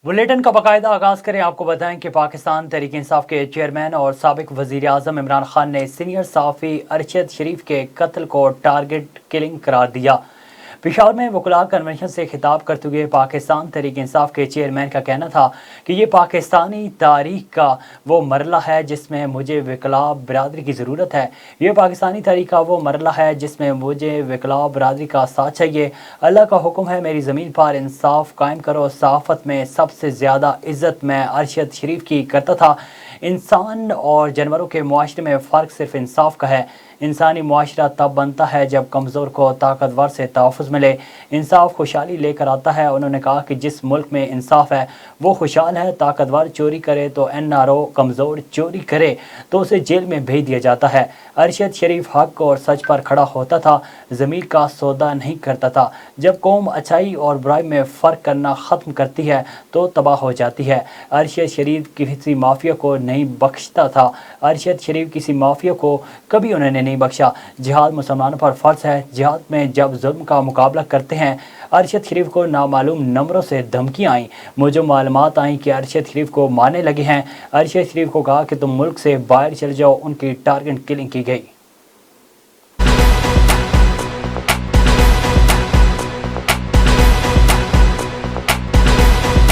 Bulletin का बाकायदा आगाज करें। आपको बताएं कि पाकिस्तान तहरीक इंसाफ के चेयरमैन और साबिक वजीर आजम इमरान खान ने सीनियर सहाफ़ी अरशद शरीफ के कत्ल को टारगेट किलिंग करार दिया। पेशावर में वकला कन्वेंशन से खिताब करते हुए पाकिस्तान तहरीक इंसाफ के चेयरमैन का कहना था कि ये पाकिस्तानी तारीख का वो मरला है जिसमें मुझे वकला बरदरी की ज़रूरत है। ये पाकिस्तानी तारीख का वो मरला है जिसमें मुझे वकला बरदरी का साथ चाहिए। अल्लाह का हुक्म है, मेरी ज़मीन पर इंसाफ कायम करो। सहाफ़त में सबसे ज़्यादा इज़्ज़त मैं अरशद शरीफ की करता था। इंसान और जानवरों के मुआशरे में फ़र्क सिर्फ इंसाफ का है। इंसानी मुआशरा तब बनता है जब कमज़ोर को ताकतवर से तहफ़्फ़ुज़ मिले। इंसाफ खुशहाली लेकर आता है। उन्होंने कहा कि जिस मुल्क में इंसाफ है वो खुशहाल है। ताकतवर चोरी करे तो NRO, कमज़ोर चोरी करे तो उसे जेल में भेज दिया जाता है। अरशद शरीफ हक और सच पर खड़ा होता था, ज़मीर का सौदा नहीं करता था। जब कौम अच्छाई और बुराई में फ़र्क करना ख़त्म करती है तो तबाह हो जाती है। अरशद शरीफ किसी माफिया को नहीं बख्शता था। अरशद शरीफ किसी माफिया को कभी उन्होंने नहीं बख्शा। जिहाद मुसलमानों पर फ़र्ज़ है। जिहाद में जब जुल्म का मुकाबला करते हैं, अरशद शरीफ को नामालूम नंबरों से धमकियाँ आईं। मुझे मालूमात आई कि अरशद शरीफ को मारने लगे हैं। अरशद शरीफ को कहा कि तुम मुल्क से बाहर चले जाओ। उनकी टारगेट किलिंग की गई।